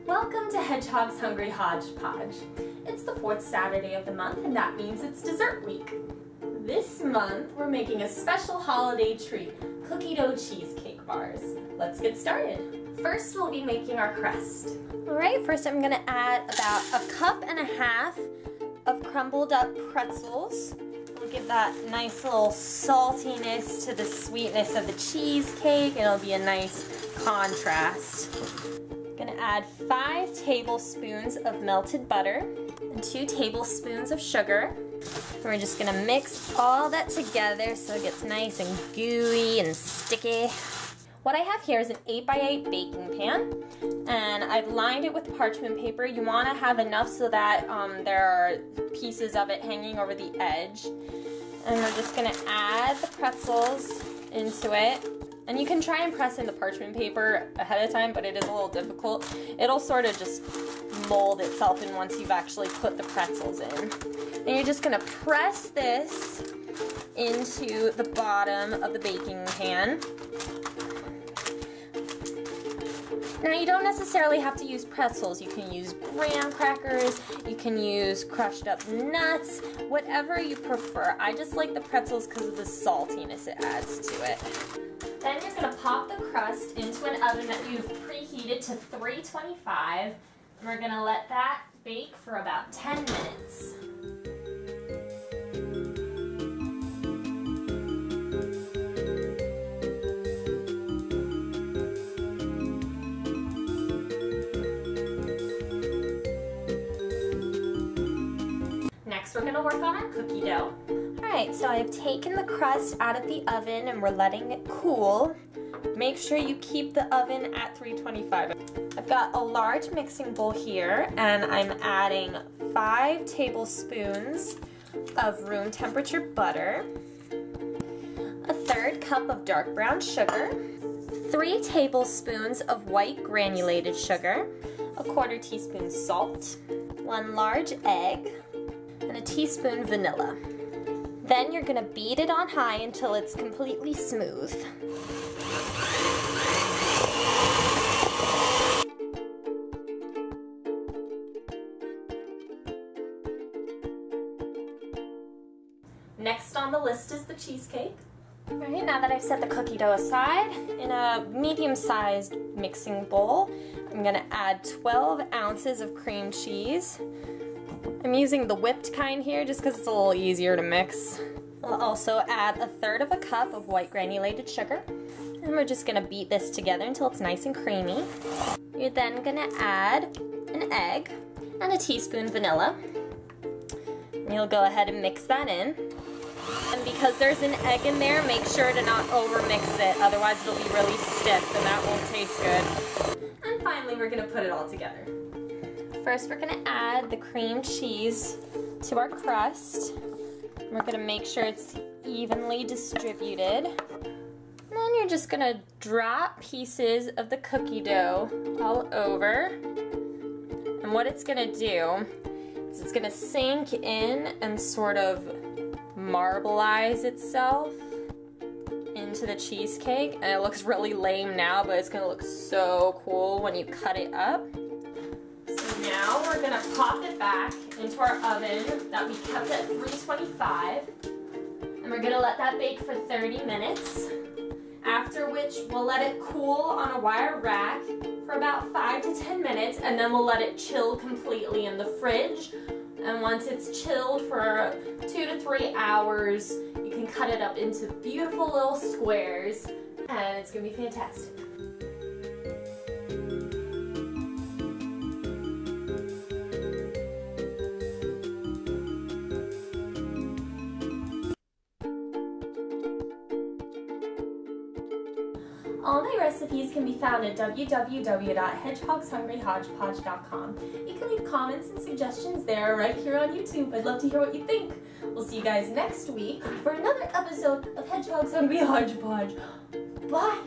Welcome to Hedgehog's Hungry Hodgepodge. It's the fourth Saturday of the month, and that means it's dessert week. This month, we're making a special holiday treat, cookie dough cheesecake bars. Let's get started. First, we'll be making our crust. All right, first I'm gonna add about 1.5 cups of crumbled up pretzels. We'll give that nice little saltiness to the sweetness of the cheesecake. It'll be a nice contrast. Gonna add 5 tablespoons of melted butter and 2 tablespoons of sugar. We're just gonna mix all that together so it gets nice and gooey and sticky. What I have here is an 8x8 baking pan, and I've lined it with parchment paper. You wanna have enough so that there are pieces of it hanging over the edge. And we're just gonna add the pretzels into it. And you can try and press in the parchment paper ahead of time, but it is a little difficult. It'll sort of just mold itself in once you've actually put the pretzels in. And you're just gonna press this into the bottom of the baking pan. Now you don't necessarily have to use pretzels. You can use graham crackers, you can use crushed up nuts, whatever you prefer. I just like the pretzels because of the saltiness it adds to it. Then you're going to pop the crust into an oven that you've preheated to 325, and we're going to let that bake for about 10 minutes. Next, we're going to work on our cookie dough. Alright, so I've taken the crust out of the oven and we're letting it cool. Make sure you keep the oven at 325. I've got a large mixing bowl here and I'm adding 5 tablespoons of room temperature butter, 1/3 cup of dark brown sugar, 3 tablespoons of white granulated sugar, 1/4 teaspoon salt, 1 large egg, and a teaspoon vanilla. Then you're gonna beat it on high until it's completely smooth. Next on the list is the cheesecake. All right, now that I've set the cookie dough aside, in a medium-sized mixing bowl, I'm gonna add 12 ounces of cream cheese. I'm using the whipped kind here just because it's a little easier to mix. I'll also add 1/3 cup of white granulated sugar. And we're just gonna beat this together until it's nice and creamy. You're then gonna add an egg and a teaspoon vanilla. And you'll go ahead and mix that in. And because there's an egg in there, make sure to not over mix it, otherwise it'll be really stiff and that won't taste good. And finally, we're gonna put it all together. First, we're gonna add the cream cheese to our crust. We're gonna make sure it's evenly distributed. And then you're just gonna drop pieces of the cookie dough all over. And what it's gonna do is it's gonna sink in and sort of marbleize itself into the cheesecake. And it looks really lame now, but it's gonna look so cool when you cut it up. Now we're gonna pop it back into our oven that we kept at 325, and we're gonna let that bake for 30 minutes, after which we'll let it cool on a wire rack for about 5 to 10 minutes, and then we'll let it chill completely in the fridge. And once it's chilled for 2 to 3 hours, you can cut it up into beautiful little squares, and it's gonna be fantastic. All my recipes can be found at www.hedgehogshungryhodgepodge.com. You can leave comments and suggestions there right here on YouTube. I'd love to hear what you think. We'll see you guys next week for another episode of Hedgehog's Hungry Hodgepodge. Bye!